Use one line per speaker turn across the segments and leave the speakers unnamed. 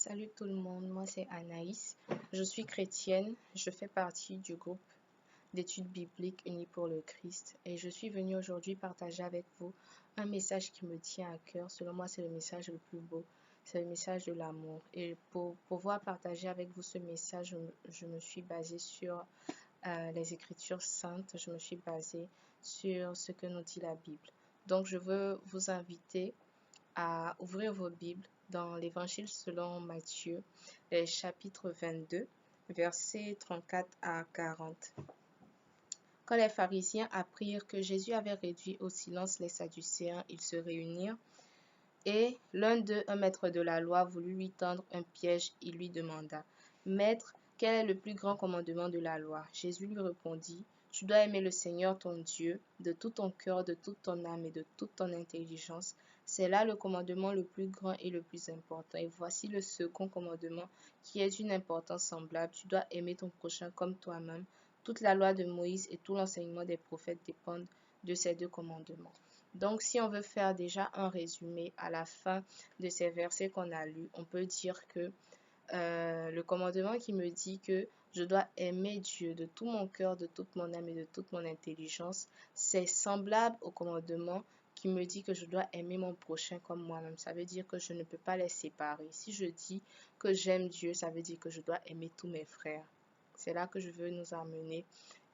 Salut tout le monde, moi c'est Anaïs. Je suis chrétienne, je fais partie du groupe d'études bibliques Unis pour le Christ et je suis venue aujourd'hui partager avec vous un message qui me tient à cœur. Selon moi, c'est le message le plus beau, c'est le message de l'amour. Et pour pouvoir partager avec vous ce message, je me suis basée sur les Écritures saintes, je me suis basée sur ce que nous dit la Bible. Donc, je veux vous inviter à ouvrir vos Bibles dans l'Évangile selon Matthieu, chapitre 22, versets 34 à 40. Quand les pharisiens apprirent que Jésus avait réduit au silence les Sadducéens, ils se réunirent, et l'un d'eux, un maître de la loi, voulut lui tendre un piège. Il lui demanda, Maître, quel est le plus grand commandement de la loi? Jésus lui répondit, Tu dois aimer le Seigneur ton Dieu de tout ton cœur, de toute ton âme et de toute ton intelligence. C'est là le commandement le plus grand et le plus important. Et voici le second commandement qui est d'une importance semblable. Tu dois aimer ton prochain comme toi-même. Toute la loi de Moïse et tout l'enseignement des prophètes dépendent de ces deux commandements. Donc, si on veut faire déjà un résumé à la fin de ces versets qu'on a lus, on peut dire que le commandement qui me dit que je dois aimer Dieu de tout mon cœur, de toute mon âme et de toute mon intelligence, c'est semblable au commandement qui me dit que je dois aimer mon prochain comme moi-même. Ça veut dire que je ne peux pas les séparer. Si je dis que j'aime Dieu, ça veut dire que je dois aimer tous mes frères. C'est là que je veux nous emmener.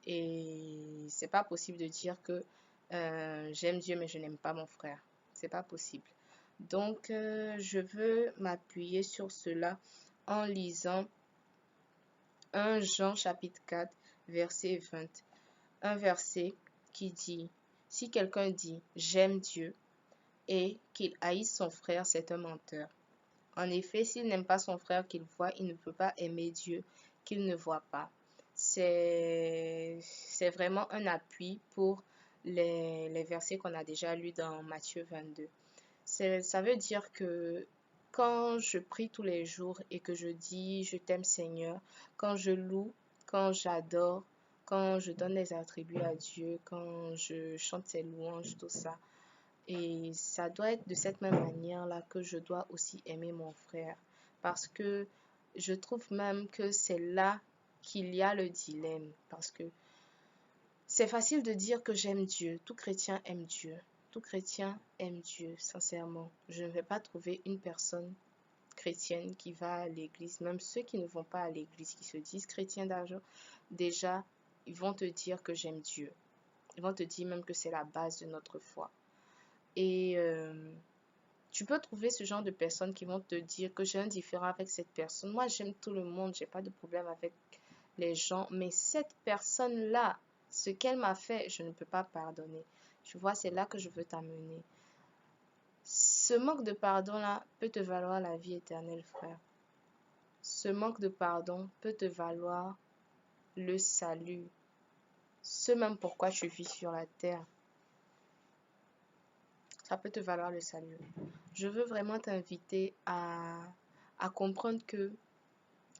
Et c'est pas possible de dire que j'aime Dieu mais je n'aime pas mon frère. C'est pas possible. Donc, je veux m'appuyer sur cela en lisant 1 Jean chapitre 4, verset 20. Un verset qui dit, si quelqu'un dit j'aime Dieu et qu'il haïsse son frère, c'est un menteur. En effet, s'il n'aime pas son frère qu'il voit, il ne peut pas aimer Dieu qu'il ne voit pas. C'est vraiment un appui pour les versets qu'on a déjà lus dans Matthieu 22. Ça veut dire que quand je prie tous les jours et que je dis je t'aime Seigneur, quand je loue, quand j'adore, quand je donne les attributs à Dieu, quand je chante ses louanges, tout ça, et ça doit être de cette même manière-là que je dois aussi aimer mon frère. Parce que je trouve même que c'est là qu'il y a le dilemme. Parce que c'est facile de dire que j'aime Dieu. Tout chrétien aime Dieu. Tout chrétien aime Dieu, sincèrement. Je ne vais pas trouver une personne chrétienne qui va à l'église. Même ceux qui ne vont pas à l'église, qui se disent chrétiens d'argent, déjà, ils vont te dire que j'aime Dieu. Ils vont te dire même que c'est la base de notre foi. Et tu peux trouver ce genre de personnes qui vont te dire que j'ai un différent avec cette personne. Moi, j'aime tout le monde, j'ai pas de problème avec les gens, mais cette personne-là, ce qu'elle m'a fait, je ne peux pas pardonner. Tu vois, c'est là que je veux t'amener. Ce manque de pardon-là peut te valoir la vie éternelle, frère. Ce manque de pardon peut te valoir le salut. Ce même pourquoi tu vis sur la terre. Ça peut te valoir le salut. Je veux vraiment t'inviter à comprendre que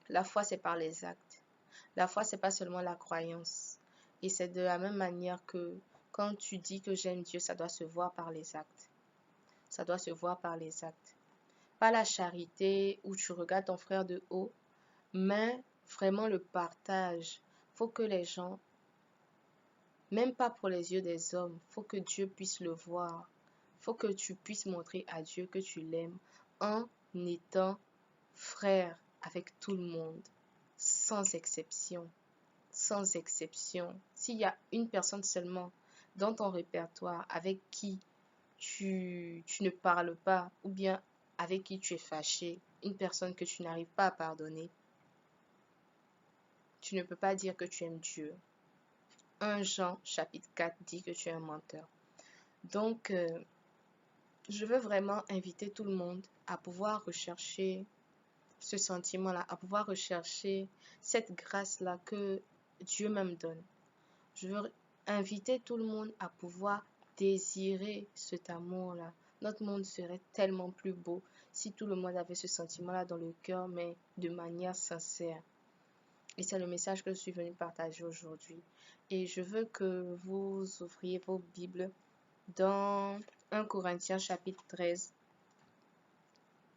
la foi, c'est par les actes. La foi, c'est pas seulement la croyance. Et c'est de la même manière que quand tu dis que j'aime Dieu, ça doit se voir par les actes. Ça doit se voir par les actes. Pas la charité où tu regardes ton frère de haut, mais vraiment le partage. Faut que les gens, même pas pour les yeux des hommes, faut que Dieu puisse le voir. Faut que tu puisses montrer à Dieu que tu l'aimes en étant frère avec tout le monde, sans exception. Sans exception. S'il y a une personne seulement dans ton répertoire avec qui tu ne parles pas ou bien avec qui tu es fâché, une personne que tu n'arrives pas à pardonner, tu ne peux pas dire que tu aimes Dieu. 1 Jean chapitre 4 dit que tu es un menteur. Donc, je veux vraiment inviter tout le monde à pouvoir rechercher ce sentiment-là, à pouvoir rechercher cette grâce-là que Dieu même donne. Je veux inviter tout le monde à pouvoir désirer cet amour-là. Notre monde serait tellement plus beau si tout le monde avait ce sentiment-là dans le cœur, mais de manière sincère. Et c'est le message que je suis venue partager aujourd'hui. Et je veux que vous ouvriez vos Bibles dans 1 Corinthiens chapitre 13.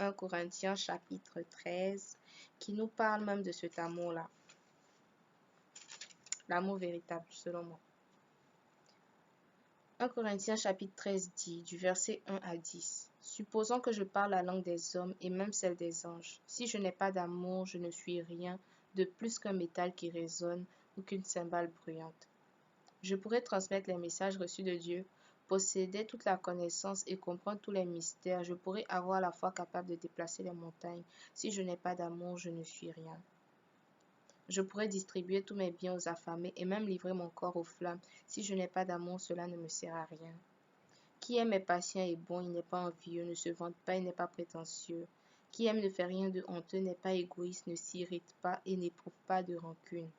1 Corinthiens chapitre 13 qui nous parle même de cet amour-là. L'amour véritable, selon moi. 1 Corinthiens chapitre 13 dit, du verset 1 à 10, « Supposons que je parle la langue des hommes et même celle des anges. Si je n'ai pas d'amour, je ne suis rien de plus qu'un métal qui résonne ou qu'une cymbale bruyante. Je pourrais transmettre les messages reçus de Dieu, posséder toute la connaissance et comprendre tous les mystères. Je pourrais avoir la foi capable de déplacer les montagnes. Si je n'ai pas d'amour, je ne suis rien. Je pourrais distribuer tous mes biens aux affamés et même livrer mon corps aux flammes. Si je n'ai pas d'amour, cela ne me sert à rien. Qui aime est patient et bon, il n'est pas envieux, ne se vante pas, il n'est pas prétentieux. Qui aime ne fait rien de honteux, n'est pas égoïste, ne s'irrite pas et n'éprouve pas de rancune.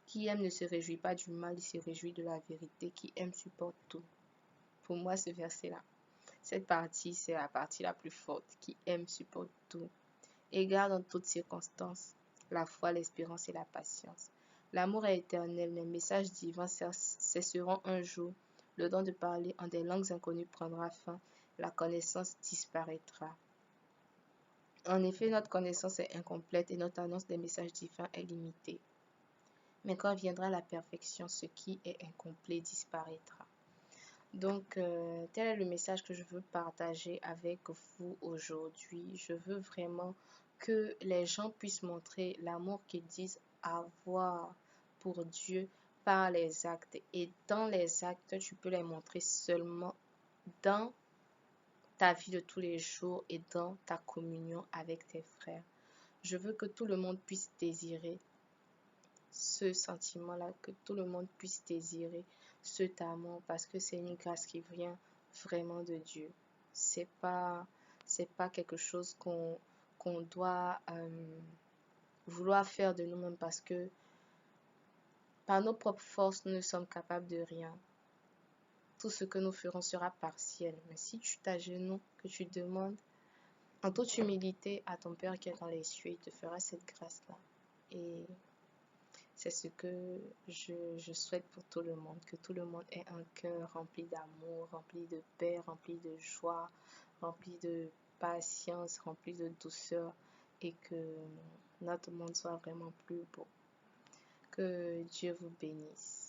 Qui aime ne se réjouit pas du mal, il se réjouit de la vérité. Qui aime supporte tout. » Pour moi, ce verset-là, cette partie, c'est la partie la plus forte. Qui aime supporte tout. Et garde en toutes circonstances la foi, l'espérance et la patience. L'amour est éternel, les messages divins cesseront un jour. Le don de parler en des langues inconnues prendra fin. La connaissance disparaîtra. En effet, notre connaissance est incomplète et notre annonce des messages divins est limitée. Mais quand viendra la perfection, ce qui est incomplet disparaîtra. Donc, tel est le message que je veux partager avec vous aujourd'hui. Je veux vraiment que les gens puissent montrer l'amour qu'ils disent avoir pour Dieu par les actes. Et dans les actes, tu peux les montrer seulement dans ta vie de tous les jours et dans ta communion avec tes frères. Je veux que tout le monde puisse désirer ce sentiment-là, que tout le monde puisse désirer cet amour parce que c'est une grâce qui vient vraiment de Dieu. C'est pas quelque chose qu'on doit vouloir faire de nous-mêmes parce que par nos propres forces, nous ne sommes capables de rien. Tout ce que nous ferons sera partiel. Mais si tu t'agenouilles, que tu demandes en toute humilité à ton Père qui est dans les cieux, il te fera cette grâce-là. Et c'est ce que je souhaite pour tout le monde, que tout le monde ait un cœur rempli d'amour, rempli de paix, rempli de joie, rempli de patience, rempli de douceur et que notre monde soit vraiment plus beau. Que Dieu vous bénisse.